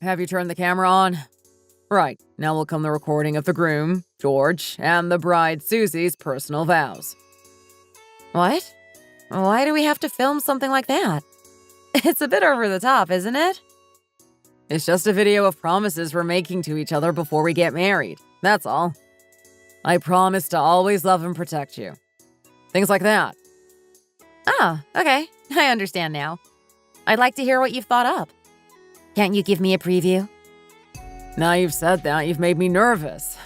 have you turned the camera on? Right, now will come the recording of the groom, George, and the bride, Susie's personal vows. What? Why do we have to film something like that? It's a bit over the top, isn't it? It's just a video of promises we're making to each other before we get married. That's all. I promise to always love and protect you. Things like that. Oh, okay. I understand now. I'd like to hear what you've thought up. Can't you give me a preview? Now you've said that, you've made me nervous.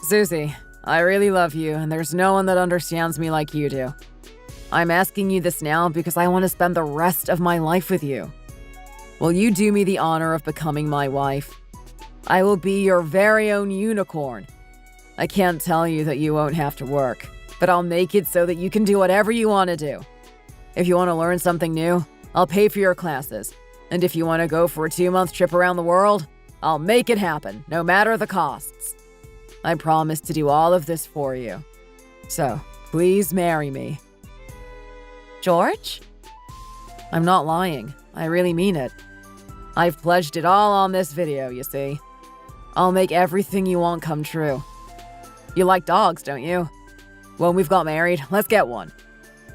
Susie, I really love you, and there's no one that understands me like you do. I'm asking you this now because I want to spend the rest of my life with you. Will you do me the honor of becoming my wife? I will be your very own unicorn. I can't tell you that you won't have to work, but I'll make it so that you can do whatever you want to do. If you want to learn something new, I'll pay for your classes. And if you want to go for a 2-month trip around the world, I'll make it happen, no matter the costs. I promise to do all of this for you. So, please marry me. George? I'm not lying. I really mean it. I've pledged it all on this video, you see. I'll make everything you want come true. You like dogs, don't you? When we've got married, let's get one.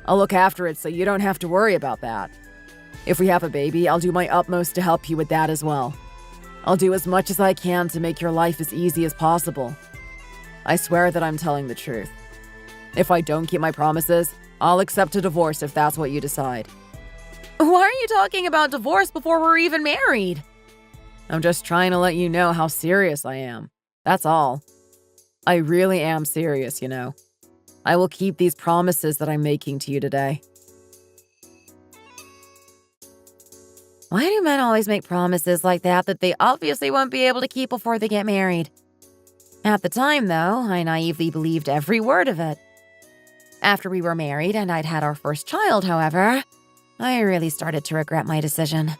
I'll look after it so you don't have to worry about that. If we have a baby, I'll do my utmost to help you with that as well. I'll do as much as I can to make your life as easy as possible. I swear that I'm telling the truth. If I don't keep my promises, I'll accept a divorce if that's what you decide. Why are you talking about divorce before we're even married? I'm just trying to let you know how serious I am. That's all. I really am serious, you know. I will keep these promises that I'm making to you today. Why do men always make promises like that they obviously won't be able to keep before they get married? At the time, though, I naively believed every word of it. After we were married and I'd had our first child, however, I really started to regret my decision.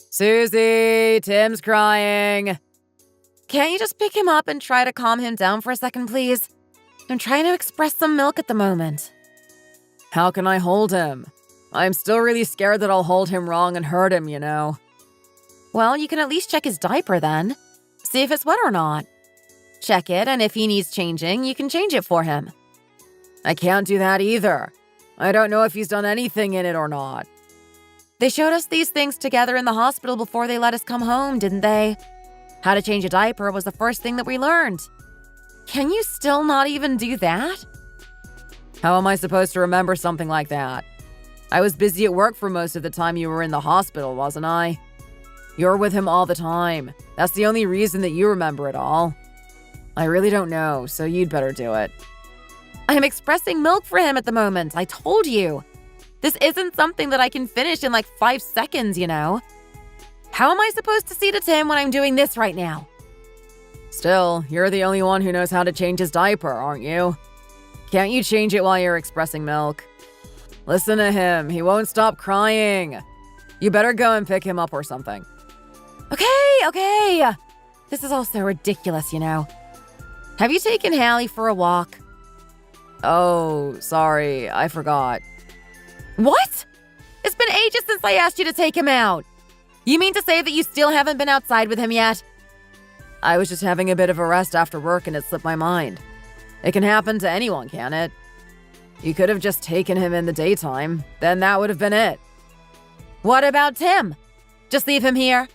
Susie, Tim's crying. Can't you just pick him up and try to calm him down for a second, please? I'm trying to express some milk at the moment. How can I hold him? I'm still really scared that I'll hold him wrong and hurt him, you know. Well, you can at least check his diaper then. See if it's wet or not. Check it, and if he needs changing, you can change it for him. I can't do that either. I don't know if he's done anything in it or not. They showed us these things together in the hospital before they let us come home, didn't they? How to change a diaper was the first thing that we learned. Can you still not even do that? How am I supposed to remember something like that? I was busy at work for most of the time you were in the hospital, wasn't I? You're with him all the time. That's the only reason that you remember it all. I really don't know, so you'd better do it. I'm expressing milk for him at the moment, I told you. This isn't something that I can finish in like 5 seconds, you know? How am I supposed to see to Tim when I'm doing this right now? Still, you're the only one who knows how to change his diaper, aren't you? Can't you change it while you're expressing milk? Listen to him. He won't stop crying. You better go and pick him up or something. Okay. This is all so ridiculous, you know. Have you taken Hallie for a walk? Oh, sorry. I forgot. What? It's been ages since I asked you to take him out. You mean to say that you still haven't been outside with him yet? I was just having a bit of a rest after work and it slipped my mind. It can happen to anyone, can't it? You could have just taken him in the daytime. Then that would have been it. What about Tim? Just leave him here?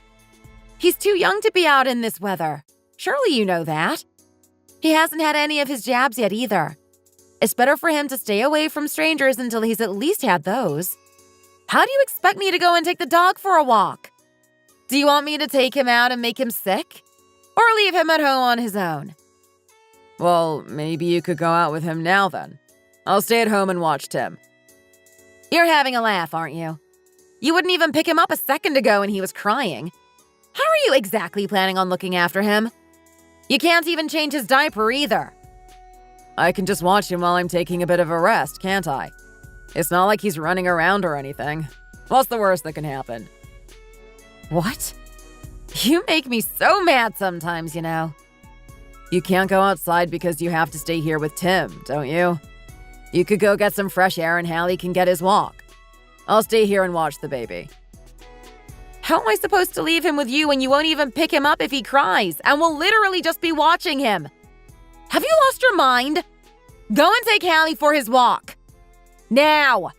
He's too young to be out in this weather. Surely you know that. He hasn't had any of his jabs yet either. It's better for him to stay away from strangers until he's at least had those. How do you expect me to go and take the dog for a walk? Do you want me to take him out and make him sick? Or leave him at home on his own? Well, maybe you could go out with him now then. I'll stay at home and watch Tim. You're having a laugh, aren't you? You wouldn't even pick him up a second ago and he was crying. How are you exactly planning on looking after him? You can't even change his diaper either. I can just watch him while I'm taking a bit of a rest, can't I? It's not like he's running around or anything. What's the worst that can happen? What? You make me so mad sometimes, you know. You can't go outside because you have to stay here with Tim, don't you? You could go get some fresh air and Hallie can get his walk. I'll stay here and watch the baby. How am I supposed to leave him with you when you won't even pick him up if he cries and will literally just be watching him? Have you lost your mind? Go and take Hallie for his walk. Now!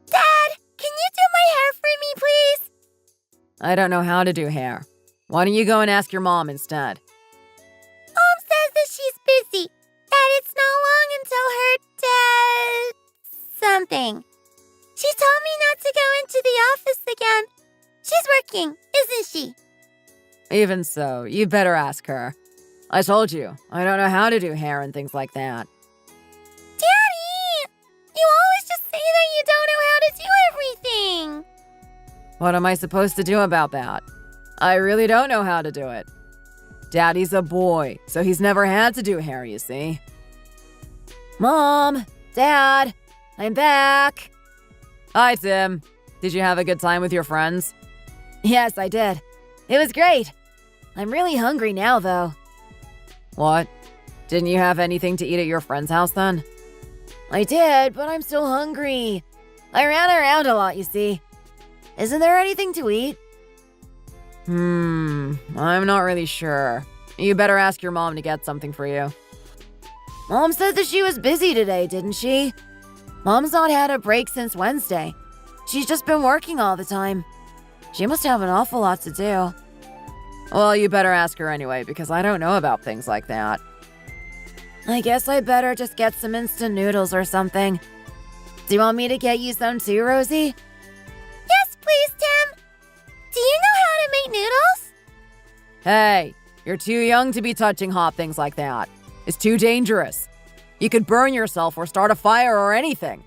Dad, can you do my hair for me, please? I don't know how to do hair. Why don't you go and ask your mom instead? Mom says that she's busy, that it's not long until her something. She told me not to go into the office again. She's working, isn't she? Even so, you better ask her. I told you, I don't know how to do hair and things like that. Daddy! You always just say that you don't know how to do everything. What am I supposed to do about that? I really don't know how to do it. Daddy's a boy, so he's never had to do hair, you see. Mom! Dad! I'm back! Hi, Tim. Did you have a good time with your friends? Yes, I did. It was great. I'm really hungry now, though. What? Didn't you have anything to eat at your friend's house then? I did, but I'm still hungry. I ran around a lot, you see. Isn't there anything to eat? I'm not really sure. You better ask your mom to get something for you. Mom said that she was busy today, didn't she? Mom's not had a break since Wednesday. She's just been working all the time. She must have an awful lot to do. Well, you better ask her anyway, because I don't know about things like that. I guess I better just get some instant noodles or something. Do you want me to get you some too, Rosie? Yes, please, Tim. Do you know how to make noodles? Hey, you're too young to be touching hot things like that. It's too dangerous. You could burn yourself or start a fire or anything.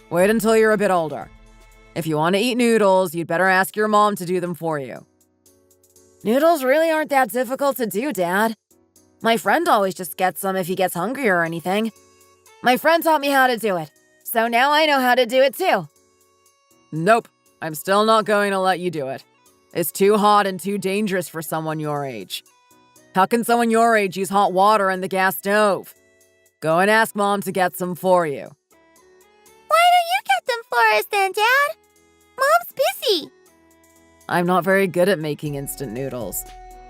Wait until you're a bit older. If you want to eat noodles, you'd better ask your mom to do them for you. Noodles really aren't that difficult to do, Dad. My friend always just gets some if he gets hungry or anything. My friend taught me how to do it, so now I know how to do it too. Nope, I'm still not going to let you do it. It's too hot and too dangerous for someone your age. How can someone your age use hot water in the gas stove? Go and ask Mom to get some for you. Why don't you get them for us then, Dad? Mom's busy. I'm not very good at making instant noodles.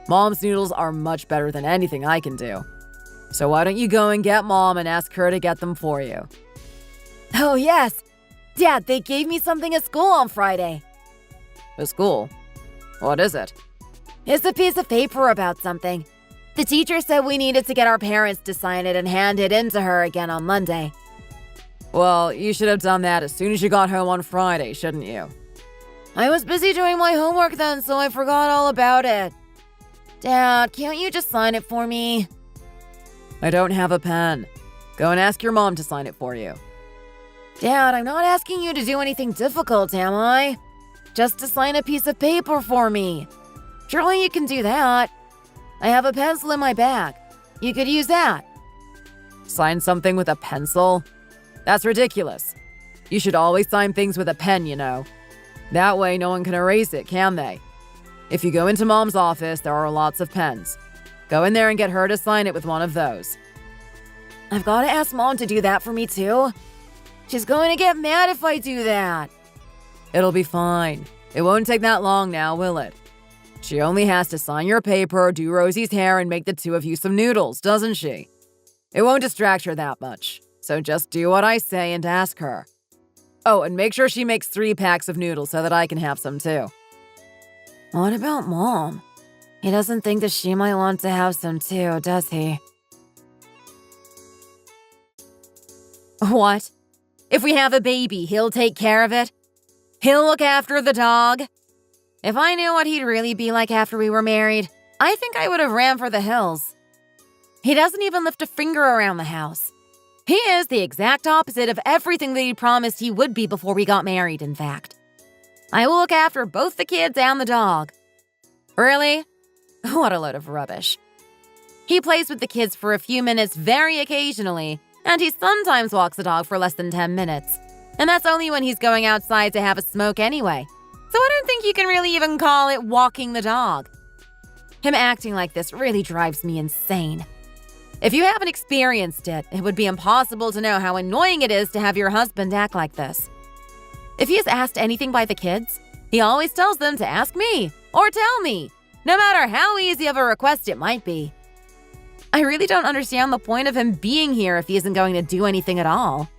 Mom's noodles are much better than anything I can do. So why don't you go and get Mom and ask her to get them for you? Oh, yes. Dad, they gave me something at school on Friday. At school? What is it? It's a piece of paper about something. The teacher said we needed to get our parents to sign it and hand it in to her again on Monday. Well, you should have done that as soon as you got home on Friday, shouldn't you? I was busy doing my homework then, so I forgot all about it. Dad, can't you just sign it for me? I don't have a pen. Go and ask your mom to sign it for you. Dad, I'm not asking you to do anything difficult, am I? Just to sign a piece of paper for me. Surely you can do that. I have a pencil in my bag. You could use that. Sign something with a pencil? That's ridiculous. You should always sign things with a pen, you know. That way no one can erase it, can they? If you go into Mom's office, there are lots of pens. Go in there and get her to sign it with one of those. I've got to ask Mom to do that for me too. She's going to get mad if I do that. It'll be fine. It won't take that long now, will it? She only has to sign your paper, do Rosie's hair, and make the two of you some noodles, doesn't she? It won't distract her that much. So just do what I say and ask her. Oh, and make sure she makes 3 packs of noodles so that I can have some too. What about Mom? He doesn't think that she might want to have some too, does he? What? If we have a baby, he'll take care of it? He'll look after the dog? If I knew what he'd really be like after we were married, I think I would have ran for the hills. He doesn't even lift a finger around the house. He is the exact opposite of everything that he promised he would be before we got married, in fact. I will look after both the kids and the dog. Really? What a load of rubbish. He plays with the kids for a few minutes very occasionally, and he sometimes walks the dog for less than 10 minutes. And that's only when he's going outside to have a smoke anyway. So I don't think think you can really even call it walking the dog. Him acting like this really drives me insane. If you haven't experienced it, it would be impossible to know how annoying it is to have your husband act like this. If he is asked anything by the kids, he always tells them to ask me or tell me, no matter how easy of a request it might be. I really don't understand the point of him being here if he isn't going to do anything at all.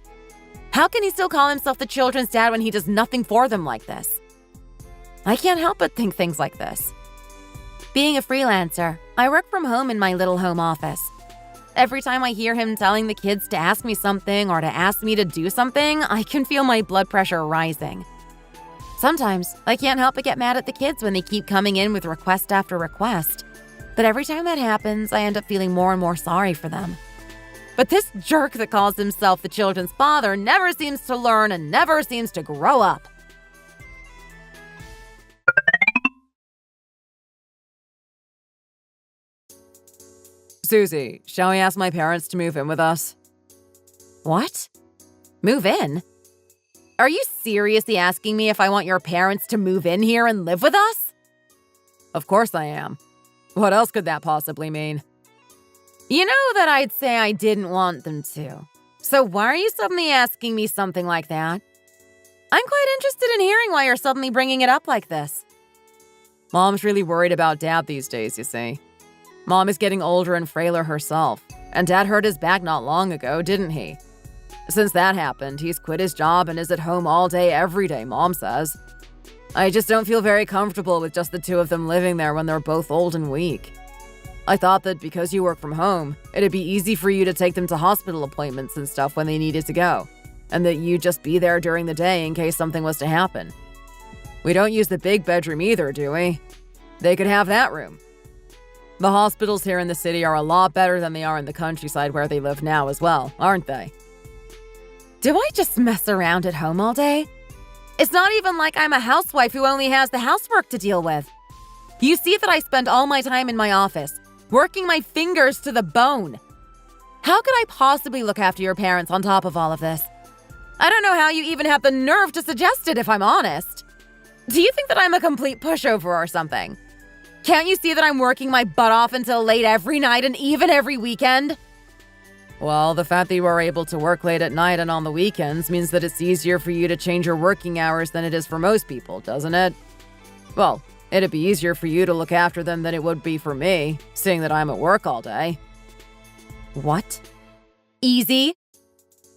How can he still call himself the children's dad when he does nothing for them like this? I can't help but think things like this. Being a freelancer, I work from home in my little home office. Every time I hear him telling the kids to ask me something or to ask me to do something, I can feel my blood pressure rising. Sometimes, I can't help but get mad at the kids when they keep coming in with request after request. But every time that happens, I end up feeling more and more sorry for them. But this jerk that calls himself the children's father never seems to learn and never seems to grow up. Susie, shall we ask my parents to move in with us? What? Move in? Are you seriously asking me if I want your parents to move in here and live with us? Of course I am. What else could that possibly mean? You know that I'd say I didn't want them to. So why are you suddenly asking me something like that? I'm quite interested in hearing why you're suddenly bringing it up like this. Mom's really worried about Dad these days, you see. Mom is getting older and frailer herself, and Dad hurt his back not long ago, didn't he? Since that happened, he's quit his job and is at home all day, every day, Mom says. I just don't feel very comfortable with just the two of them living there when they're both old and weak. I thought that because you work from home, it'd be easy for you to take them to hospital appointments and stuff when they needed to go, and that you'd just be there during the day in case something was to happen. We don't use the big bedroom either, do we? They could have that room. The hospitals here in the city are a lot better than they are in the countryside where they live now as well, aren't they? Do I just mess around at home all day? It's not even like I'm a housewife who only has the housework to deal with. You see that I spend all my time in my office, working my fingers to the bone. How could I possibly look after your parents on top of all of this? I don't know how you even have the nerve to suggest it, if I'm honest. Do you think that I'm a complete pushover or something? Can't you see that I'm working my butt off until late every night and even every weekend? Well, the fact that you are able to work late at night and on the weekends means that it's easier for you to change your working hours than it is for most people, doesn't it? Well, it'd be easier for you to look after them than it would be for me, seeing that I'm at work all day. What? Easy?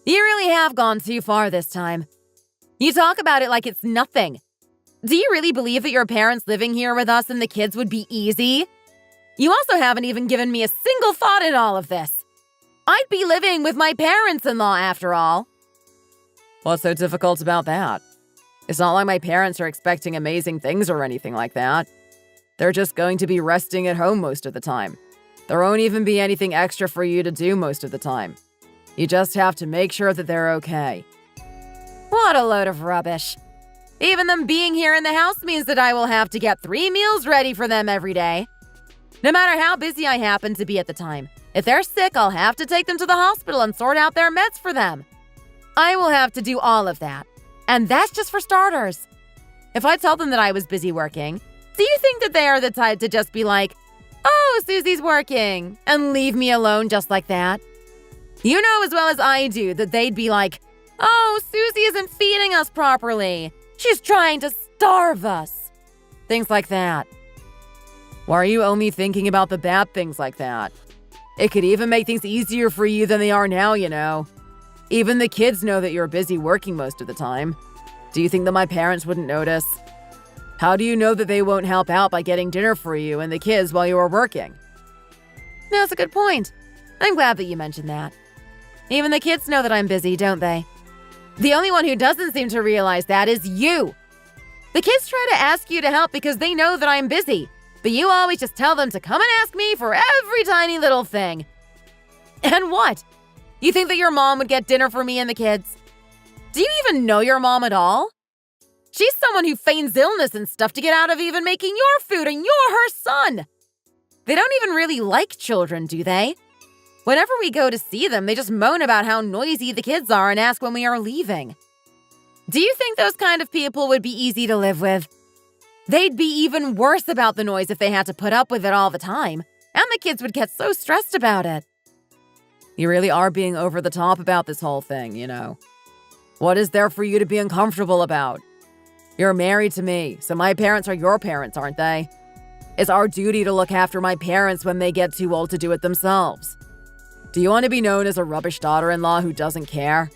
You really have gone too far this time. You talk about it like it's nothing. Do you really believe that your parents living here with us and the kids would be easy? You also haven't even given me a single thought in all of this. I'd be living with my parents-in-law after all. What's so difficult about that? It's not like my parents are expecting amazing things or anything like that. They're just going to be resting at home most of the time. There won't even be anything extra for you to do most of the time. You just have to make sure that they're okay. What a load of rubbish. Even them being here in the house means that I will have to get 3 meals ready for them every day. No matter how busy I happen to be at the time, if they're sick, I'll have to take them to the hospital and sort out their meds for them. I will have to do all of that. And that's just for starters. If I tell them that I was busy working, do you think that they are the type to just be like, "Oh, Susie's working," and leave me alone just like that? You know as well as I do that they'd be like, "Oh, Susie isn't feeding us properly. She's trying to starve us." Things like that. Why are you only thinking about the bad things like that? It could even make things easier for you than they are now, you know. Even the kids know that you're busy working most of the time. Do you think that my parents wouldn't notice? How do you know that they won't help out by getting dinner for you and the kids while you are working? That's a good point. I'm glad that you mentioned that. Even the kids know that I'm busy, don't they? The only one who doesn't seem to realize that is you. The kids try to ask you to help because they know that I'm busy, but you always just tell them to come and ask me for every tiny little thing. And what? You think that your mom would get dinner for me and the kids? Do you even know your mom at all? She's someone who feigns illness and stuff to get out of even making your food, and you're her son. They don't even really like children, do they? Whenever we go to see them, they just moan about how noisy the kids are and ask when we are leaving. Do you think those kind of people would be easy to live with? They'd be even worse about the noise if they had to put up with it all the time, and the kids would get so stressed about it. You really are being over the top about this whole thing, you know. What is there for you to be uncomfortable about? You're married to me, so my parents are your parents, aren't they? It's our duty to look after my parents when they get too old to do it themselves. Do you want to be known as a rubbish daughter-in-law who doesn't care?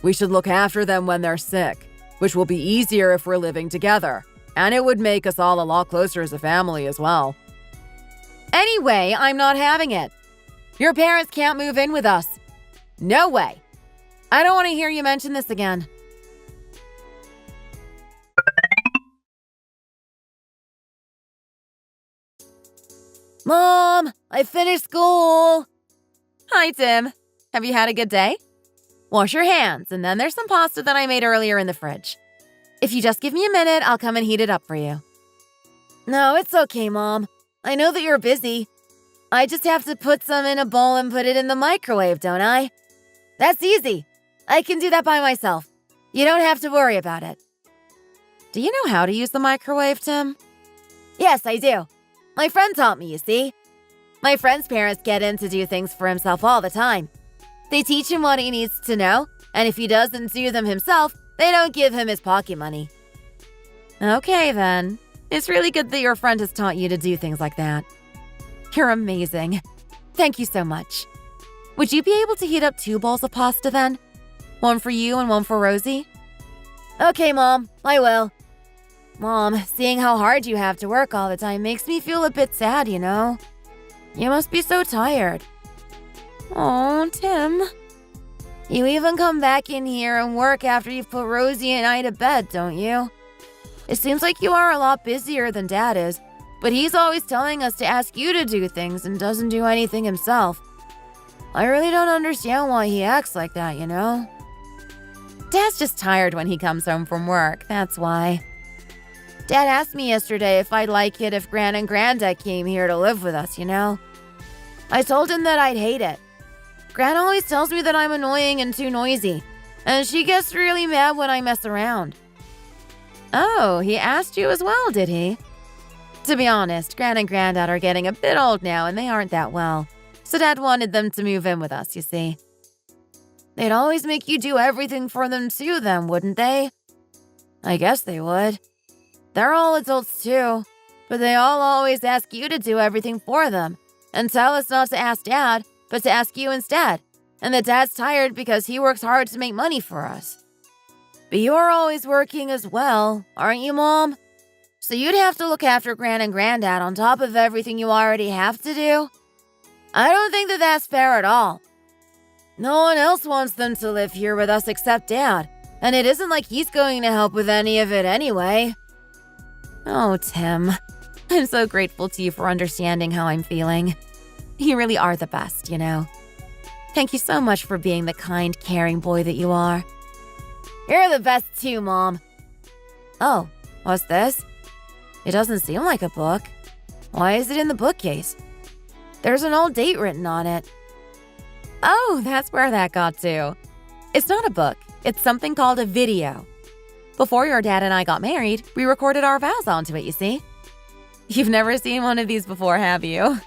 We should look after them when they're sick, which will be easier if we're living together, and it would make us all a lot closer as a family as well. Anyway, I'm not having it. Your parents can't move in with us. No way. I don't want to hear you mention this again. Mom, I finished school. Hi, Tim. Have you had a good day? Wash your hands, and then there's some pasta that I made earlier in the fridge. If you just give me a minute, I'll come and heat it up for you. No, it's okay, Mom. I know that you're busy. I just have to put some in a bowl and put it in the microwave, don't I? That's easy. I can do that by myself. You don't have to worry about it. Do you know how to use the microwave, Tim? Yes, I do. My friend taught me, you see. My friend's parents get him to do things for himself all the time. They teach him what he needs to know, and if he doesn't do them himself, they don't give him his pocket money. Okay, then. It's really good that your friend has taught you to do things like that. You're amazing. Thank you so much. Would you be able to heat up 2 bowls of pasta then? One for you and one for Rosie? Okay, Mom, I will. Mom, seeing how hard you have to work all the time makes me feel a bit sad, you know? You must be so tired. Oh, Tim. You even come back in here and work after you've put Rosie and I to bed, don't you? It seems like you are a lot busier than Dad is, but he's always telling us to ask you to do things and doesn't do anything himself. I really don't understand why he acts like that, you know? Dad's just tired when he comes home from work, that's why. Dad asked me yesterday if I'd like it if Gran and Granddad came here to live with us, you know? I told him that I'd hate it. Gran always tells me that I'm annoying and too noisy, and she gets really mad when I mess around. Oh, he asked you as well, did he? To be honest, Gran and Granddad are getting a bit old now and they aren't that well, so Dad wanted them to move in with us, you see. They'd always make you do everything for them too, then, wouldn't they? I guess they would. They're all adults too, but they all always ask you to do everything for them and tell us not to ask Dad, but to ask you instead, and that Dad's tired because he works hard to make money for us. But you're always working as well, aren't you, Mom? So you'd have to look after Gran and Granddad on top of everything you already have to do? I don't think that that's fair at all. No one else wants them to live here with us except Dad, and it isn't like he's going to help with any of it anyway. Oh, Tim. I'm so grateful to you for understanding how I'm feeling. You really are the best, you know. Thank you so much for being the kind, caring boy that you are. You're the best too, Mom. Oh, what's this? It doesn't seem like a book. Why is it in the bookcase? There's an old date written on it. Oh, that's where that got to. It's not a book. It's something called a video. Before your dad and I got married, we recorded our vows onto it, you see. You've never seen one of these before, have you?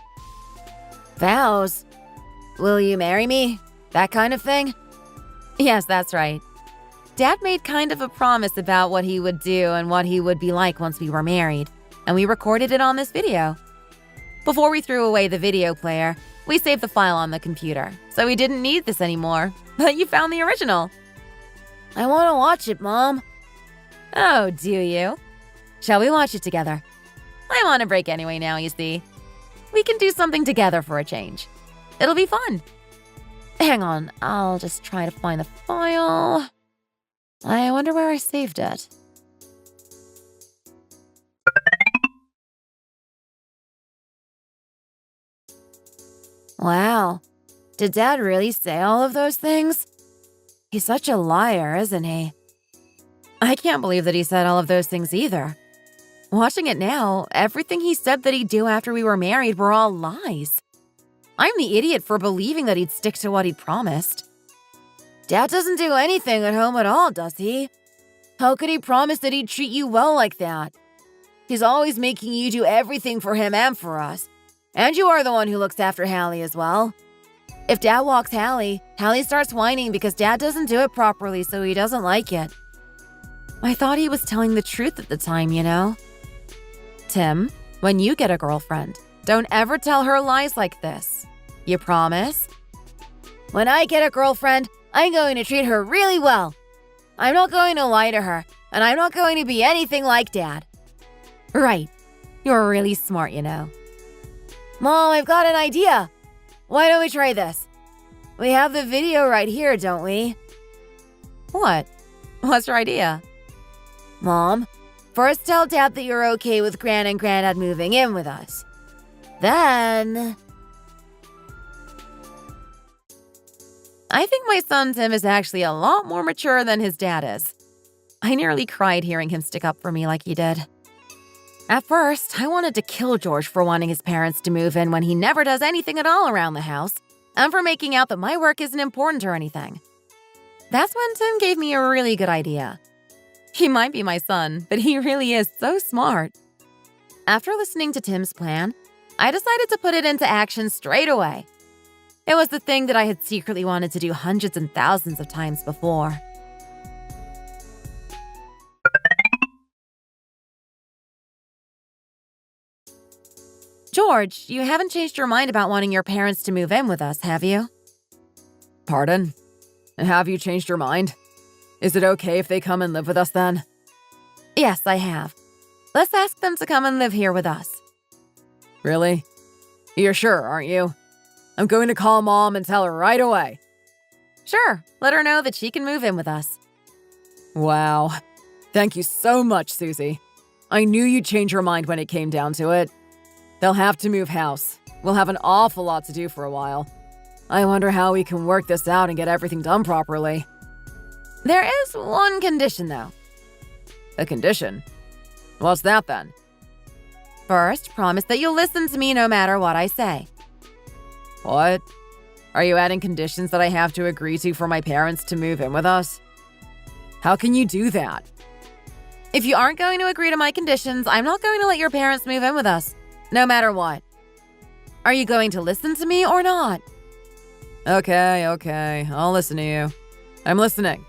Vows? Will you marry me? That kind of thing? Yes, that's right. Dad made kind of a promise about what he would do and what he would be like once we were married, and we recorded it on this video. Before we threw away the video player, we saved the file on the computer, so we didn't need this anymore, but you found the original. I want to watch it, Mom. Oh, do you? Shall we watch it together? I'm on a break anyway now, you see. We can do something together for a change. It'll be fun. Hang on, I'll just try to find the file. I wonder where I saved it. Wow. Did Dad really say all of those things? He's such a liar, isn't he? I can't believe that he said all of those things either. Watching it now, everything he said that he'd do after we were married were all lies. I'm the idiot for believing that he'd stick to what he'd promised. Dad doesn't do anything at home at all, does he? How could he promise that he'd treat you well like that? He's always making you do everything for him and for us. And you are the one who looks after Hallie as well. If Dad walks Hallie, Hallie starts whining because Dad doesn't do it properly, so he doesn't like it. I thought he was telling the truth at the time, you know? Tim, when you get a girlfriend, don't ever tell her lies like this. You promise? When I get a girlfriend, I'm going to treat her really well. I'm not going to lie to her, and I'm not going to be anything like Dad. Right. You're really smart, you know. Mom, I've got an idea. Why don't we try this? We have the video right here, don't we? What? What's your idea? Mom, first tell Dad that you're okay with Gran and Granddad moving in with us. Then... I think my son Tim is actually a lot more mature than his dad is. I nearly cried hearing him stick up for me like he did. At first, I wanted to kill George for wanting his parents to move in when he never does anything at all around the house, and for making out that my work isn't important or anything. That's when Tim gave me a really good idea. He might be my son, but he really is so smart. After listening to Tim's plan, I decided to put it into action straight away. It was the thing that I had secretly wanted to do hundreds and thousands of times before. George, you haven't changed your mind about wanting your parents to move in with us, have you? Pardon? Have you changed your mind? Is it okay if they come and live with us then? Yes, I have. Let's ask them to come and live here with us. Really? You're sure, aren't you? I'm going to call Mom and tell her right away. Sure, let her know that she can move in with us. Wow. Thank you so much, Susie. I knew you'd change your mind when it came down to it. They'll have to move house. We'll have an awful lot to do for a while. I wonder how we can work this out and get everything done properly. There is one condition, though. A condition? What's that then? First, promise that you'll listen to me no matter what I say. What? Are you adding conditions that I have to agree to for my parents to move in with us? How can you do that? If you aren't going to agree to my conditions, I'm not going to let your parents move in with us, no matter what. Are you going to listen to me or not? Okay, I'll listen to you. I'm listening.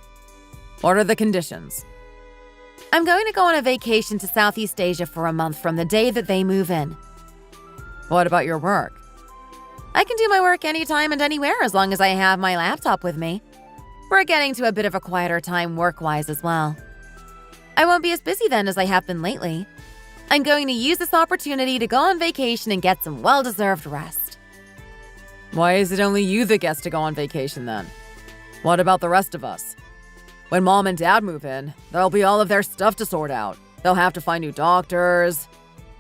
What are the conditions? I'm going to go on a vacation to Southeast Asia for a month from the day that they move in. What about your work? I can do my work anytime and anywhere as long as I have my laptop with me. We're getting to a bit of a quieter time work-wise as well. I won't be as busy then as I have been lately. I'm going to use this opportunity to go on vacation and get some well-deserved rest. Why is it only you that gets to go on vacation then? What about the rest of us? When Mom and Dad move in, there'll be all of their stuff to sort out. They'll have to find new doctors.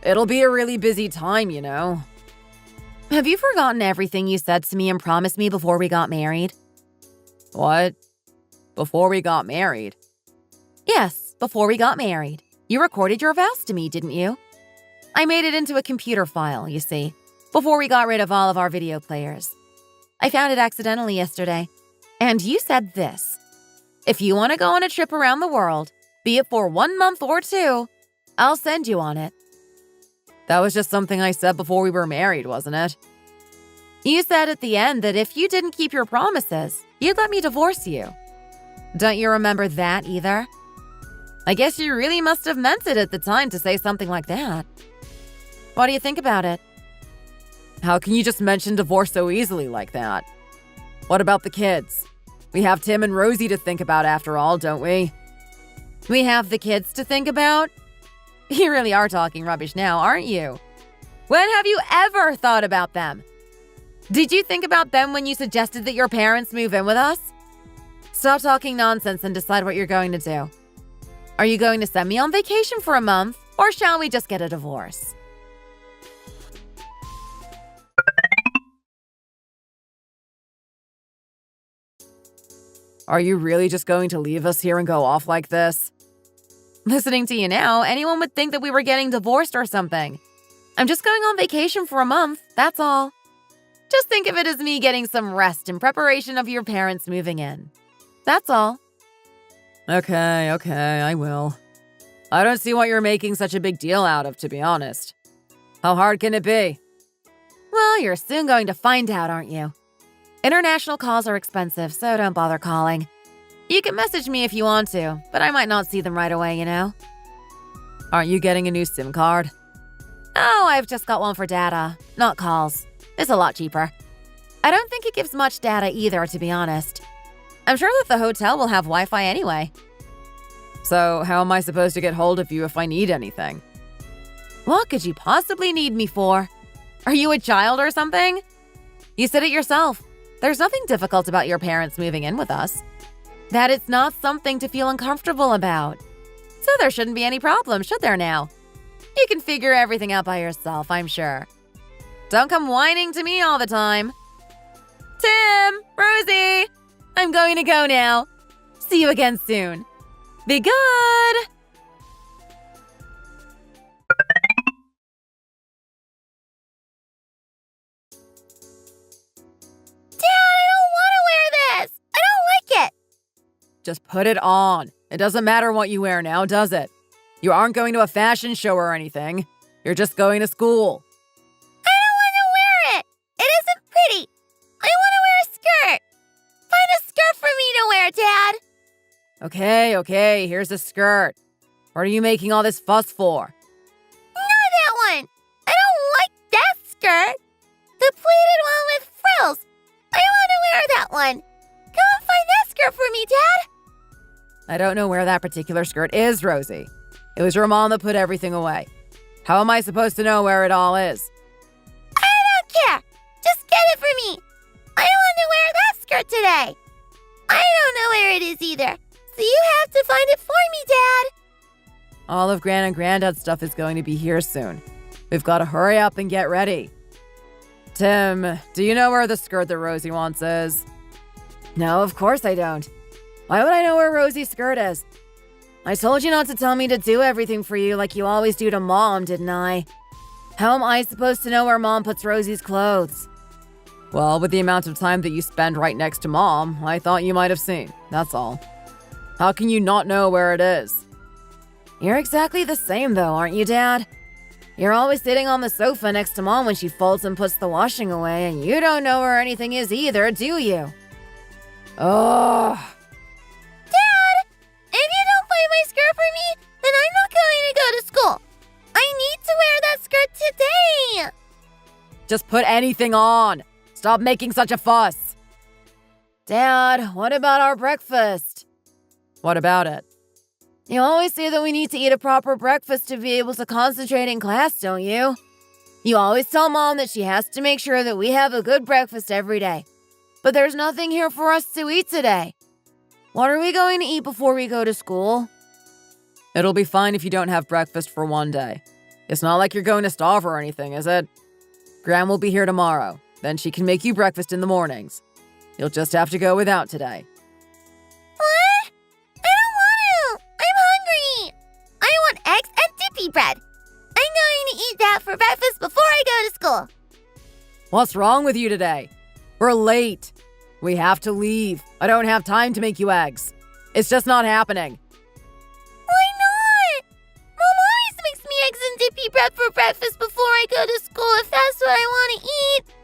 It'll be a really busy time, you know. Have you forgotten everything you said to me and promised me before we got married? What? Before we got married? Yes, before we got married. You recorded your vows to me, didn't you? I made it into a computer file, you see, before we got rid of all of our video players. I found it accidentally yesterday. And you said this. If you want to go on a trip around the world, be it for 1 month or 2, I'll send you on it. That was just something I said before we were married, wasn't it? You said at the end that if you didn't keep your promises, you'd let me divorce you. Don't you remember that either? I guess you really must have meant it at the time to say something like that. What do you think about it? How can you just mention divorce so easily like that? What about the kids? We have Tim and Rosie to think about after all, don't we? We have the kids to think about? You really are talking rubbish now, aren't you? When have you ever thought about them? Did you think about them when you suggested that your parents move in with us? Stop talking nonsense and decide what you're going to do. Are you going to send me on vacation for a month, or shall we just get a divorce? Are you really just going to leave us here and go off like this? Listening to you now, anyone would think that we were getting divorced or something. I'm just going on vacation for a month, that's all. Just think of it as me getting some rest in preparation of your parents moving in. That's all. Okay, I will. I don't see what you're making such a big deal out of, to be honest. How hard can it be? Well, you're soon going to find out, aren't you? International calls are expensive, so don't bother calling. You can message me if you want to, but I might not see them right away, you know? Aren't you getting a new SIM card? Oh, I've just got one for data, not calls. It's a lot cheaper. I don't think it gives much data either, to be honest. I'm sure that the hotel will have Wi-Fi anyway. So how am I supposed to get hold of you if I need anything? What could you possibly need me for? Are you a child or something? You said it yourself. There's nothing difficult about your parents moving in with us. That it's not something to feel uncomfortable about. So there shouldn't be any problem, should there now? You can figure everything out by yourself, I'm sure. Don't come whining to me all the time. Tim! Rosie! I'm going to go now. See you again soon. Be good! Just put it on. It doesn't matter what you wear now, does it? You aren't going to a fashion show or anything. You're just going to school. I don't want to wear it. It isn't pretty. I want to wear a skirt. Find a skirt for me to wear, Dad. Okay, here's a skirt. What are you making all this fuss for? Not that one. I don't like that skirt. The pleated one with frills. I want to wear that one. Go and find that skirt for me, Dad. I don't know where that particular skirt is, Rosie. It was your mom that put everything away. How am I supposed to know where it all is? I don't care. Just get it for me. I want to wear that skirt today. I don't know where it is either. So you have to find it for me, Dad. All of Gran and Granddad's stuff is going to be here soon. We've got to hurry up and get ready. Tim, do you know where the skirt that Rosie wants is? No, of course I don't. Why would I know where Rosie's skirt is? I told you not to tell me to do everything for you like you always do to Mom, didn't I? How am I supposed to know where Mom puts Rosie's clothes? Well, with the amount of time that you spend right next to Mom, I thought you might have seen. That's all. How can you not know where it is? You're exactly the same though, aren't you, Dad? You're always sitting on the sofa next to Mom when she folds and puts the washing away, and you don't know where anything is either, do you? Ugh. Dad, if you don't find my skirt for me, then I'm not going to go to school. I need to wear that skirt today. Just put anything on. Stop making such a fuss. Dad, what about our breakfast? What about it? You always say that we need to eat a proper breakfast to be able to concentrate in class, don't you? You always tell Mom that she has to make sure that we have a good breakfast every day. But there's nothing here for us to eat today. What are we going to eat before we go to school? It'll be fine if you don't have breakfast for one day. It's not like you're going to starve or anything, is it? Gran will be here tomorrow. Then she can make you breakfast in the mornings. You'll just have to go without today. What? I don't want to. I'm hungry. I want eggs and dippy bread. I'm going to eat that for breakfast before I go to school. What's wrong with you today? We're late. We have to leave. I don't have time to make you eggs. It's just not happening. Why not? Mom always makes me eggs and dippy bread for breakfast before I go to school if that's what I want to eat.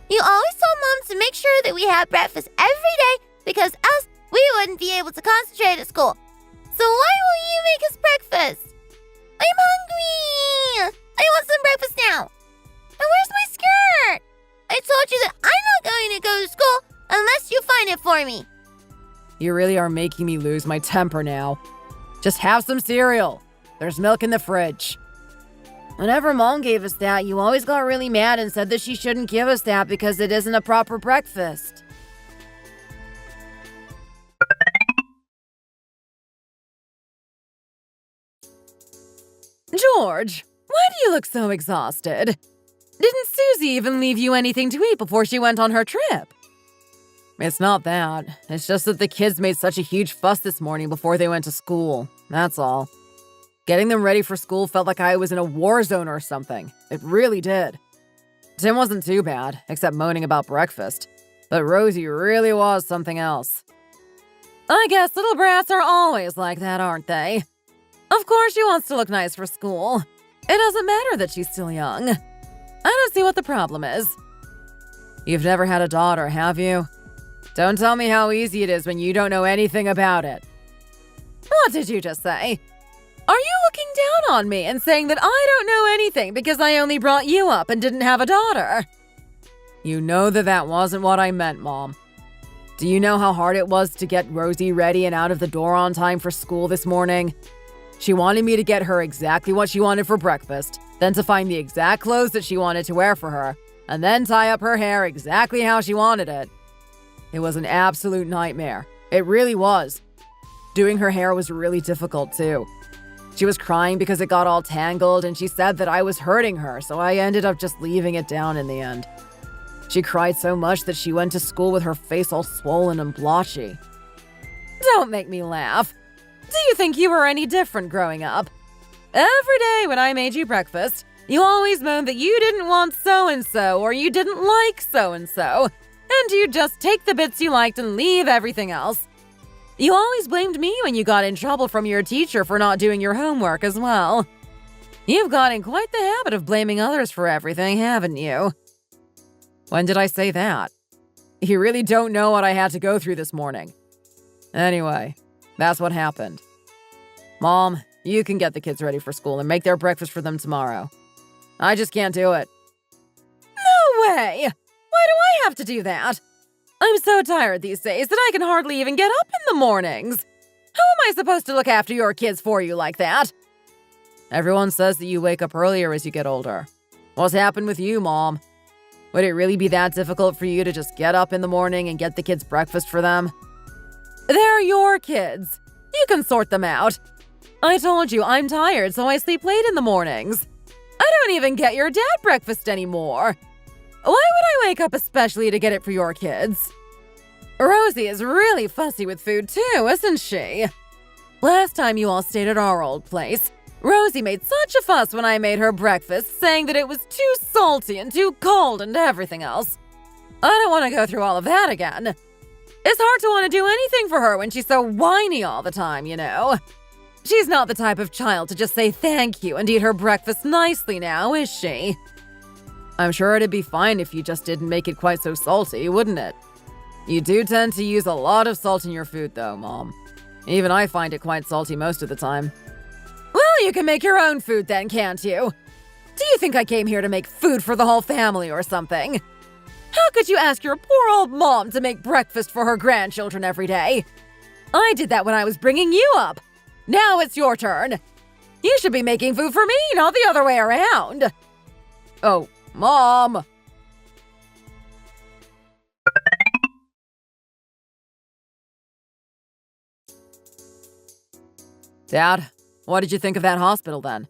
You always told Mom to make sure that we have breakfast every day because else we wouldn't be able to concentrate at school. So why won't you make us breakfast? I'm hungry. I want some breakfast now. And where's my skirt? I told you that I'm not going to go to school unless you find it for me. You really are making me lose my temper now. Just have some cereal. There's milk in the fridge. Whenever Mom gave us that, you always got really mad and said that she shouldn't give us that because it isn't a proper breakfast. George, why do you look so exhausted? Didn't Susie even leave you anything to eat before she went on her trip? It's not that. It's just that the kids made such a huge fuss this morning before they went to school. That's all. Getting them ready for school felt like I was in a war zone or something. It really did. Tim wasn't too bad, except moaning about breakfast. But Rosie really was something else. I guess little brats are always like that, aren't they? Of course she wants to look nice for school. It doesn't matter that she's still young. I don't see what the problem is. You've never had a daughter, have you? Don't tell me how easy it is when you don't know anything about it. What did you just say? Are you looking down on me and saying that I don't know anything because I only brought you up and didn't have a daughter? You know that wasn't what I meant, Mom. Do you know how hard it was to get Rosie ready and out of the door on time for school this morning? She wanted me to get her exactly what she wanted for breakfast, then to find the exact clothes that she wanted to wear for her, and then tie up her hair exactly how she wanted it. It was an absolute nightmare. It really was. Doing her hair was really difficult, too. She was crying because it got all tangled, and she said that I was hurting her, so I ended up just leaving it down in the end. She cried so much that she went to school with her face all swollen and blotchy. Don't make me laugh. Do you think you were any different growing up? Every day when I made you breakfast, you always moaned that you didn't want so-and-so or you didn't like so-and-so, and you'd just take the bits you liked and leave everything else. You always blamed me when you got in trouble from your teacher for not doing your homework as well. You've got in quite the habit of blaming others for everything, haven't you? When did I say that? You really don't know what I had to go through this morning. Anyway, that's what happened. Mom, you can get the kids ready for school and make their breakfast for them tomorrow. I just can't do it. No way! Why do I have to do that? I'm so tired these days that I can hardly even get up in the mornings. How am I supposed to look after your kids for you like that? Everyone says that you wake up earlier as you get older. What's happened with you, Mom? Would it really be that difficult for you to just get up in the morning and get the kids breakfast for them? They're your kids. You can sort them out. I told you I'm tired, so I sleep late in the mornings. I don't even get your dad breakfast anymore. Why would I wake up especially to get it for your kids? Rosie is really fussy with food too, isn't she? Last time you all stayed at our old place, Rosie made such a fuss when I made her breakfast, saying that it was too salty and too cold and everything else. I don't want to go through all of that again. It's hard to want to do anything for her when she's so whiny all the time, you know. She's not the type of child to just say thank you and eat her breakfast nicely now, is she? I'm sure it'd be fine if you just didn't make it quite so salty, wouldn't it? You do tend to use a lot of salt in your food, though, Mom. Even I find it quite salty most of the time. Well, you can make your own food then, can't you? Do you think I came here to make food for the whole family or something? How could you ask your poor old mom to make breakfast for her grandchildren every day? I did that when I was bringing you up. Now it's your turn. You should be making food for me, not the other way around. Oh, Mom! Dad, what did you think of that hospital then?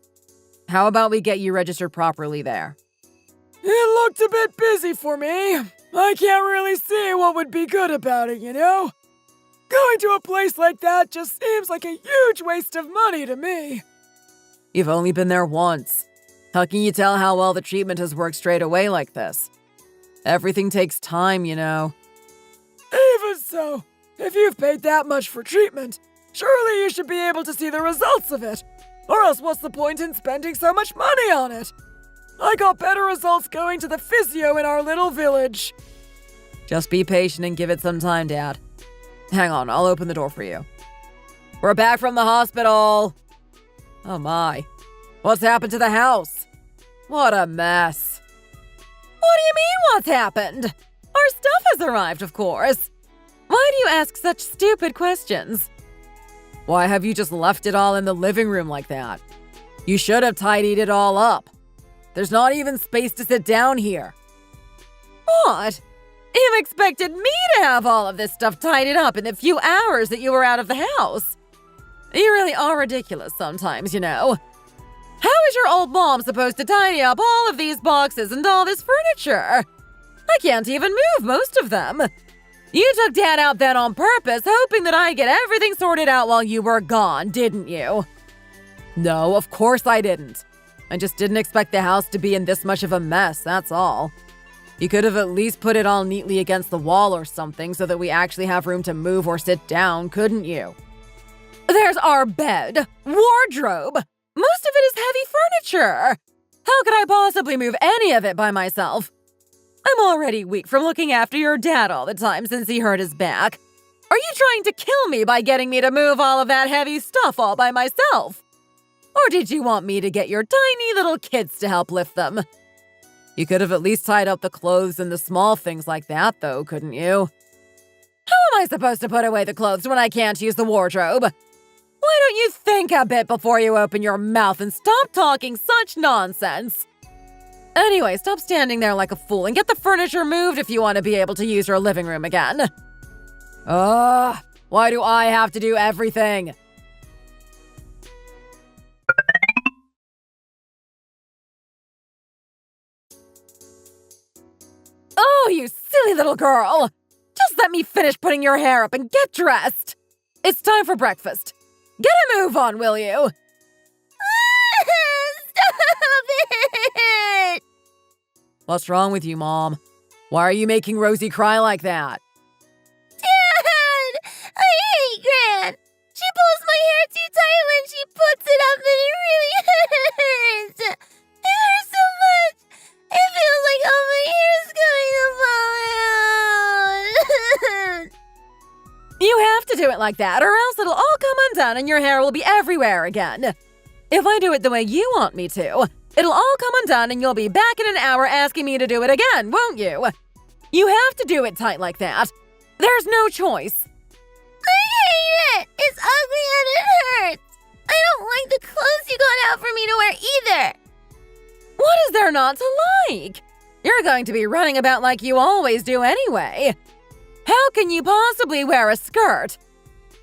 How about we get you registered properly there? It looked a bit busy for me. I can't really see what would be good about it, you know? Going to a place like that just seems like a huge waste of money to me. You've only been there once. How can you tell how well the treatment has worked straight away like this? Everything takes time, you know. Even so, if you've paid that much for treatment, surely you should be able to see the results of it. Or else what's the point in spending so much money on it? I got better results going to the physio in our little village. Just be patient and give it some time, Dad. Hang on, I'll open the door for you. We're back from the hospital. Oh my. What's happened to the house? What a mess. What do you mean, what's happened? Our stuff has arrived, of course. Why do you ask such stupid questions? Why have you just left it all in the living room like that? You should have tidied it all up. There's not even space to sit down here. What? You expected me to have all of this stuff tidied up in the few hours that you were out of the house? You really are ridiculous sometimes, you know. How is your old mom supposed to tidy up all of these boxes and all this furniture? I can't even move most of them. You took Dad out then on purpose, hoping that I'd get everything sorted out while you were gone, didn't you? No, of course I didn't. I just didn't expect the house to be in this much of a mess, that's all. You could have at least put it all neatly against the wall or something so that we actually have room to move or sit down, couldn't you? There's our bed, wardrobe. Most of it is heavy furniture. How could I possibly move any of it by myself? I'm already weak from looking after your dad all the time since he hurt his back. Are you trying to kill me by getting me to move all of that heavy stuff all by myself? Or did you want me to get your tiny little kids to help lift them? You could have at least tied up the clothes and the small things like that, though, couldn't you? How am I supposed to put away the clothes when I can't use the wardrobe? Why don't you think a bit before you open your mouth and stop talking such nonsense? Anyway, stop standing there like a fool and get the furniture moved if you want to be able to use your living room again. Why do I have to do everything? Oh, you silly little girl! Just let me finish putting your hair up and get dressed! It's time for breakfast. Get a move on, will you? Stop it! What's wrong with you, Mom? Why are you making Rosie cry like that? Dad! I hate Gran! She pulls my hair too tight when she puts it up and it really hurts! It hurts so much! It feels like all my hair is going to fall out! You have to do it like that, or else it'll all come undone and your hair will be everywhere again. If I do it the way you want me to, it'll all come undone and you'll be back in an hour asking me to do it again, won't you? You have to do it tight like that. There's no choice. I hate it! It's ugly and it hurts! I don't like the clothes you got out for me to wear either! What is there not to like? You're going to be running about like you always do anyway. How can you possibly wear a skirt?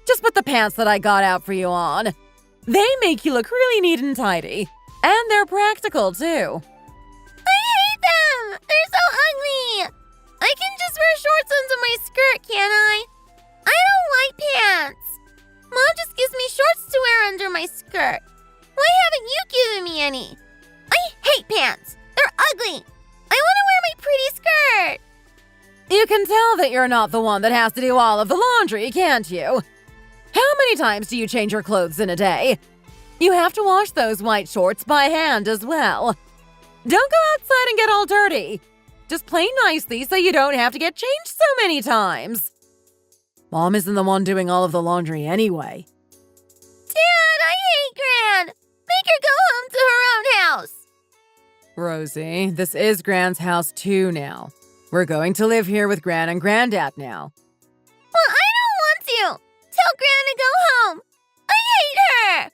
Just put the pants that I got out for you on. They make you look really neat and tidy. And they're practical, too. I hate them! They're so ugly! I can just wear shorts under my skirt, can't I? I don't like pants! Mom just gives me shorts to wear under my skirt. Why haven't you given me any? I hate pants! They're ugly! I want to wear my pretty skirt! You can tell that you're not the one that has to do all of the laundry, can't you? How many times do you change your clothes in a day? You have to wash those white shorts by hand as well. Don't go outside and get all dirty. Just play nicely so you don't have to get changed so many times. Mom isn't the one doing all of the laundry anyway. Dad, I hate Gran! Make her go home to her own house! Rosie, this is Gran's house too now. We're going to live here with Gran and Granddad now. Well, I don't want to! Tell Gran to go home! I hate her!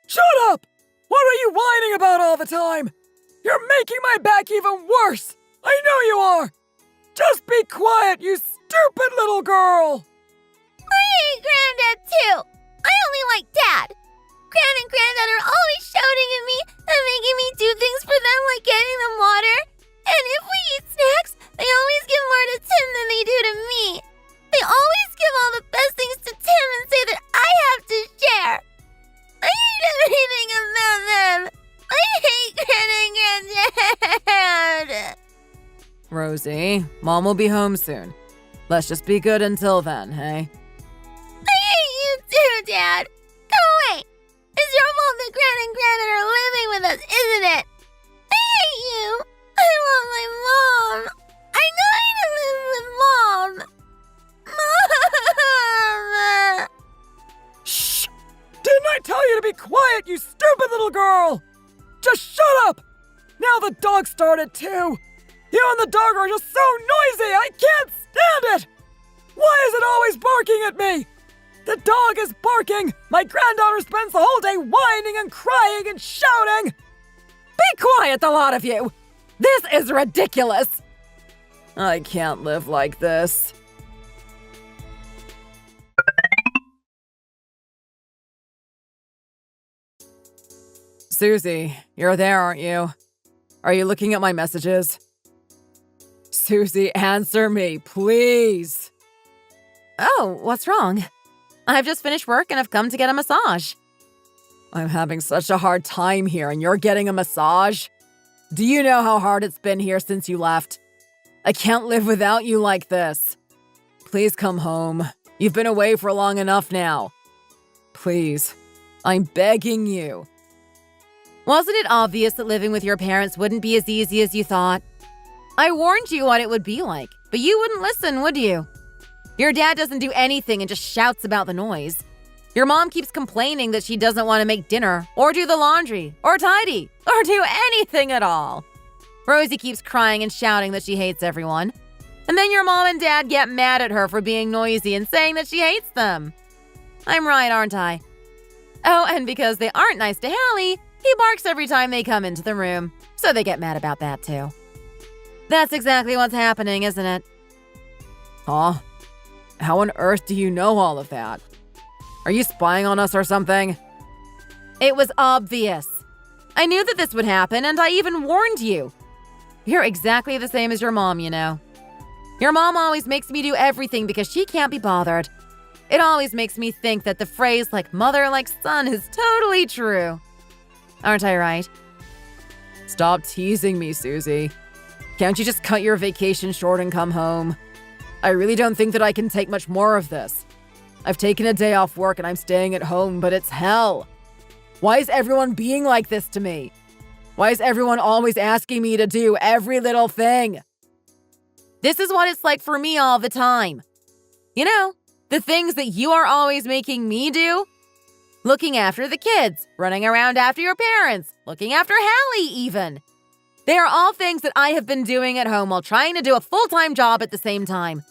Shut up! What are you whining about all the time? You're making my back even worse! I know you are! Just be quiet, you stupid little girl! I hate Granddad too! I only like Dad! Gran and Granddad are always shouting at me and making me do things for them like getting them water. And if we eat snacks, they always give more to Tim than they do to me. They always give all the best things to Tim and say that I have to share. I hate everything about them. I hate Gran and Granddad. Rosie, Mom will be home soon. Let's just be good until then, hey? I hate you too, Dad. Go away. It's your fault that Gran and Granddad are living with us, isn't it? I hate you. I want my mom. I'm going to live with Mom. Mom! Shh! Didn't I tell you to be quiet, you stupid little girl? Just shut up! Now the dog started too. You and the dog are just so noisy, I can't stand it! Why is it always barking at me? The dog is barking! My granddaughter spends the whole day whining and crying and shouting! Be quiet, the lot of you! This is ridiculous! I can't live like this. Susie, you're there, aren't you? Are you looking at my messages? Susie, answer me, please! Oh, what's wrong? I've just finished work and I've come to get a massage. I'm having such a hard time here and you're getting a massage? Do you know how hard it's been here since you left? I can't live without you like this. Please come home. You've been away for long enough now. Please, I'm begging you. Wasn't it obvious that living with your parents wouldn't be as easy as you thought? I warned you what it would be like, but you wouldn't listen, would you? Your dad doesn't do anything and just shouts about the noise. Your mom keeps complaining that she doesn't want to make dinner, or do the laundry, or tidy, or do anything at all. Rosie keeps crying and shouting that she hates everyone. And then your mom and dad get mad at her for being noisy and saying that she hates them. I'm right, aren't I? Oh, and because they aren't nice to Hallie, he barks every time they come into the room, so they get mad about that too. That's exactly what's happening, isn't it? Huh? How on earth do you know all of that? Are you spying on us or something? It was obvious. I knew that this would happen, and I even warned you. You're exactly the same as your mom, you know. Your mom always makes me do everything because she can't be bothered. It always makes me think that the phrase like mother like son is totally true. Aren't I right? Stop teasing me, Susie. Can't you just cut your vacation short and come home? I really don't think that I can take much more of this. I've taken a day off work and I'm staying at home, but it's hell. Why is everyone being like this to me? Why is everyone always asking me to do every little thing? This is what it's like for me all the time. You know, the things that you are always making me do. Looking after the kids, running around after your parents, looking after Hallie even. They are all things that I have been doing at home while trying to do a full-time job at the same time.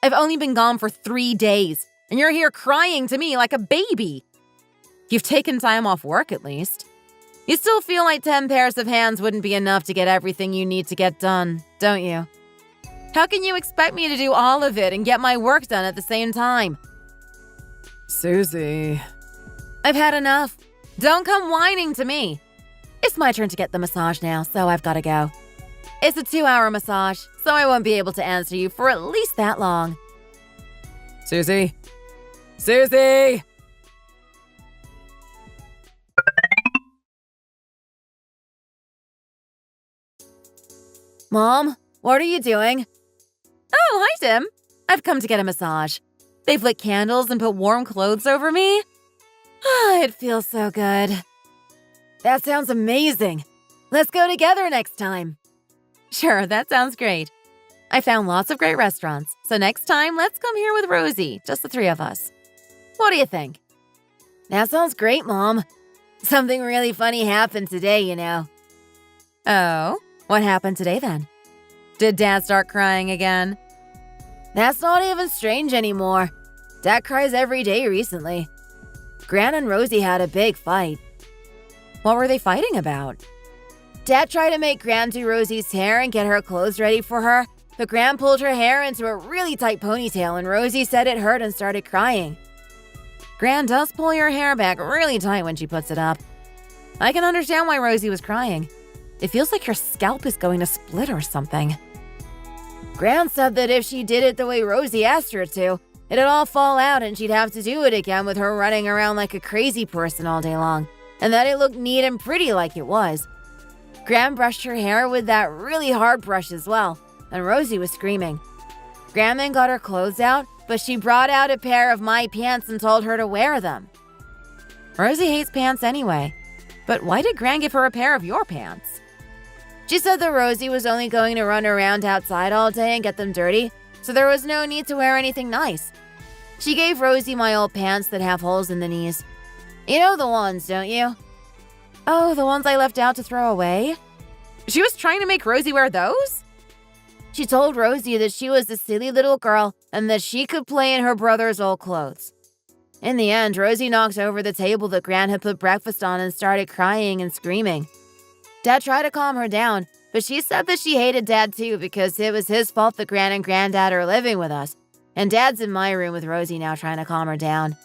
I've only been gone for 3 days, and you're here crying to me like a baby. You've taken time off work at least. You still feel like 10 pairs of hands wouldn't be enough to get everything you need to get done, don't you? How can you expect me to do all of it and get my work done at the same time? Susie. I've had enough. Don't come whining to me. It's my turn to get the massage now, so I've got to go. It's a 2-hour massage, so I won't be able to answer you for at least that long. Susie? Susie! Mom, what are you doing? Oh, hi, Tim. I've come to get a massage. They've lit candles and put warm clothes over me. It feels so good. That sounds amazing. Let's go together next time. Sure, that sounds great. I found lots of great restaurants, so next time let's come here with Rosie, just the 3 of us. What do you think? That sounds great, Mom. Something really funny happened today, you know. Oh, what happened today then? Did Dad start crying again? That's not even strange anymore. Dad cries every day recently. Gran and Rosie had a big fight. What were they fighting about? Dad tried to make Gran do Rosie's hair and get her clothes ready for her, but Gran pulled her hair into a really tight ponytail and Rosie said it hurt and started crying. Gran does pull your hair back really tight when she puts it up. I can understand why Rosie was crying. It feels like your scalp is going to split or something. Gran said that if she did it the way Rosie asked her to, it'd all fall out and she'd have to do it again with her running around like a crazy person all day long, and that it looked neat and pretty like it was. Gran brushed her hair with that really hard brush as well, and Rosie was screaming. Gran then got her clothes out, but she brought out a pair of my pants and told her to wear them. Rosie hates pants anyway, but why did Gran give her a pair of your pants? She said that Rosie was only going to run around outside all day and get them dirty, so there was no need to wear anything nice. She gave Rosie my old pants that have holes in the knees. You know the ones, don't you? Oh, the ones I left out to throw away? She was trying to make Rosie wear those? She told Rosie that she was a silly little girl and that she could play in her brother's old clothes. In the end, Rosie knocked over the table that Gran had put breakfast on and started crying and screaming. Dad tried to calm her down, but she said that she hated Dad too because it was his fault that Gran and Granddad are living with us, and Dad's in my room with Rosie now trying to calm her down.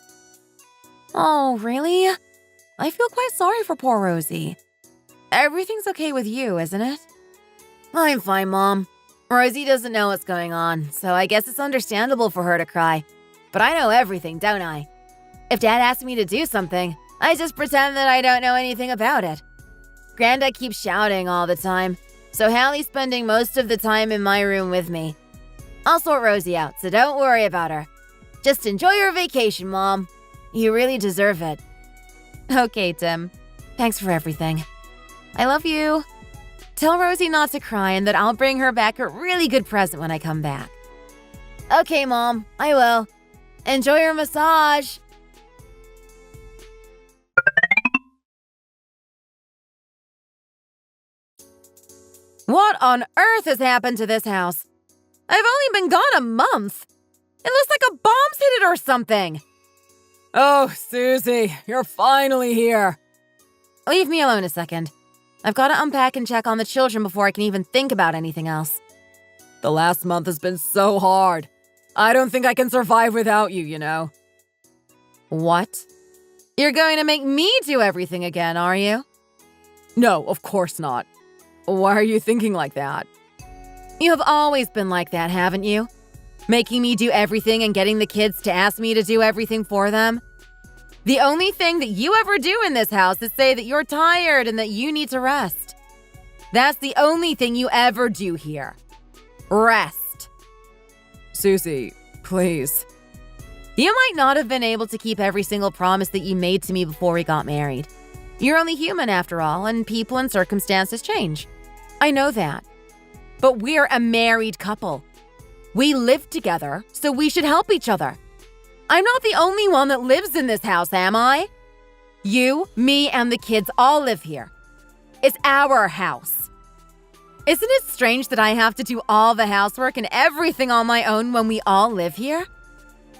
Oh, really? I feel quite sorry for poor Rosie. Everything's okay with you, isn't it? I'm fine, Mom. Rosie doesn't know what's going on, so I guess it's understandable for her to cry. But I know everything, don't I? If Dad asks me to do something, I just pretend that I don't know anything about it. Granddad keeps shouting all the time, so Hallie's spending most of the time in my room with me. I'll sort Rosie out, so don't worry about her. Just enjoy your vacation, Mom. You really deserve it. Okay, Tim. Thanks for everything. I love you. Tell Rosie not to cry and that I'll bring her back a really good present when I come back. Okay, Mom, I will. Enjoy your massage. What on earth has happened to this house? I've only been gone a month. It looks like a bomb's hit it or something. Oh, Susie, you're finally here. Leave me alone a second. I've got to unpack and check on the children before I can even think about anything else. The last month has been so hard. I don't think I can survive without you, you know. What? You're going to make me do everything again, are you? No, of course not. Why are you thinking like that? You have always been like that, haven't you? Making me do everything and getting the kids to ask me to do everything for them. The only thing that you ever do in this house is say that you're tired and that you need to rest. That's the only thing you ever do here. Rest. Susie, please. You might not have been able to keep every single promise that you made to me before we got married. You're only human after all, and people and circumstances change. I know that. But we're a married couple. We live together, so we should help each other. I'm not the only one that lives in this house, am I? You, me, and the kids all live here. It's our house. Isn't it strange that I have to do all the housework and everything on my own when we all live here?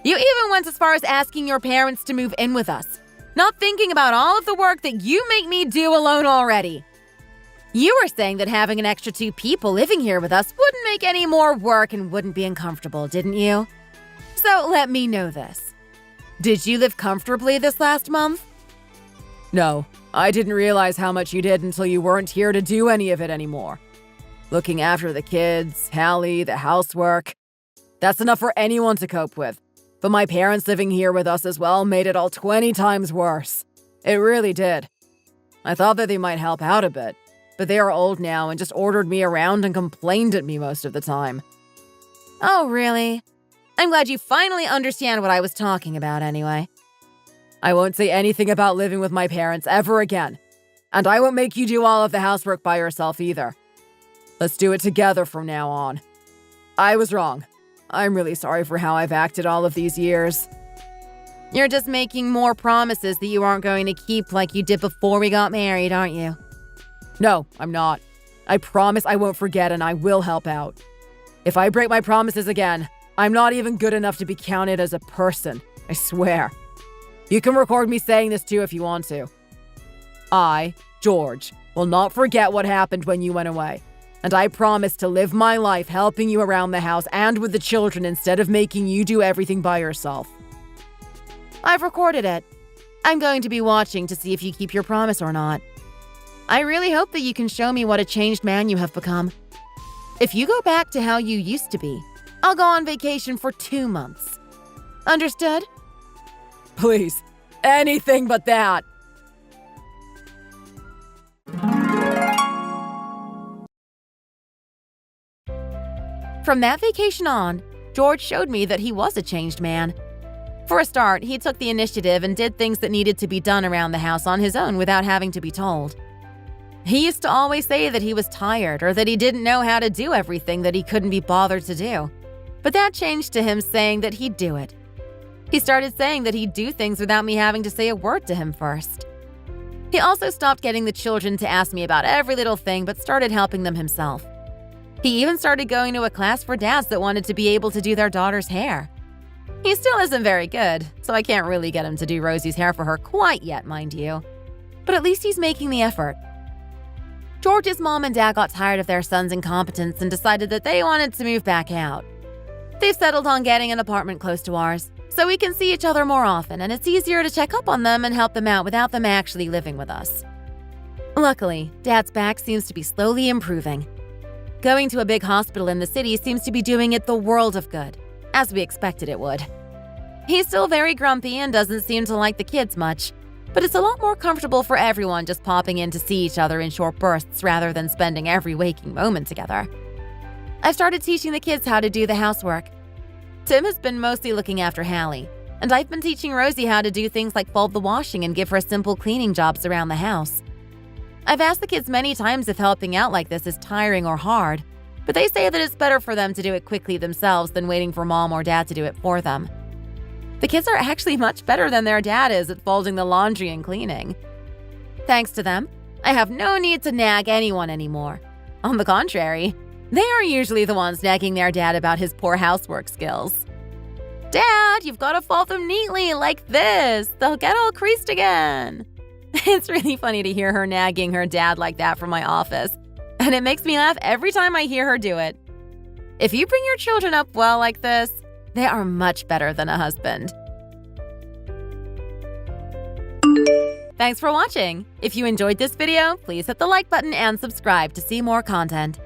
You even went as far as asking your parents to move in with us, not thinking about all of the work that you make me do alone already. You were saying that having an extra 2 people living here with us wouldn't make any more work and wouldn't be uncomfortable, didn't you? So let me know this. Did you live comfortably this last month? No, I didn't realize how much you did until you weren't here to do any of it anymore. Looking after the kids, Hallie, the housework. That's enough for anyone to cope with. But my parents living here with us as well made it all 20 times worse. It really did. I thought that they might help out a bit, but they are old now and just ordered me around and complained at me most of the time. Oh, really? I'm glad you finally understand what I was talking about anyway. I won't say anything about living with my parents ever again. And I won't make you do all of the housework by yourself either. Let's do it together from now on. I was wrong. I'm really sorry for how I've acted all of these years. You're just making more promises that you aren't going to keep like you did before we got married, aren't you? No, I'm not. I promise I won't forget and I will help out. If I break my promises again, I'm not even good enough to be counted as a person. I swear. You can record me saying this too if you want to. I, George, will not forget what happened when you went away. And I promise to live my life helping you around the house and with the children instead of making you do everything by yourself. I've recorded it. I'm going to be watching to see if you keep your promise or not. I really hope that you can show me what a changed man you have become. If you go back to how you used to be, I'll go on vacation for 2 months. Understood? Please, anything but that. From that vacation on, George showed me that he was a changed man. For a start, he took the initiative and did things that needed to be done around the house on his own without having to be told. He used to always say that he was tired or that he didn't know how to do everything that he couldn't be bothered to do. But that changed to him saying that he'd do it. He started saying that he'd do things without me having to say a word to him first. He also stopped getting the children to ask me about every little thing but started helping them himself. He even started going to a class for dads that wanted to be able to do their daughter's hair. He still isn't very good, so I can't really get him to do Rosie's hair for her quite yet, mind you. But at least he's making the effort. George's mom and dad got tired of their son's incompetence and decided that they wanted to move back out. They've settled on getting an apartment close to ours, so we can see each other more often and it's easier to check up on them and help them out without them actually living with us. Luckily, Dad's back seems to be slowly improving. Going to a big hospital in the city seems to be doing it the world of good, as we expected it would. He's still very grumpy and doesn't seem to like the kids much, but it's a lot more comfortable for everyone just popping in to see each other in short bursts rather than spending every waking moment together. I've started teaching the kids how to do the housework. Tim has been mostly looking after Hallie, And I've been teaching Rosie how to do things like fold the washing and give her simple cleaning jobs around the house. I've asked the kids many times if helping out like this is tiring or hard, but they say that it's better for them to do it quickly themselves than waiting for mom or dad to do it for them. The kids are actually much better than their dad is at folding the laundry and cleaning. Thanks to them, I have no need to nag anyone anymore. On the contrary, they are usually the ones nagging their dad about his poor housework skills. Dad, you've got to fold them neatly like this. They'll get all creased again. It's really funny to hear her nagging her dad like that from my office, and it makes me laugh every time I hear her do it. If you bring your children up well like this, they are much better than a husband. Thanks for watching. If you enjoyed this video, please hit the like button and subscribe to see more content.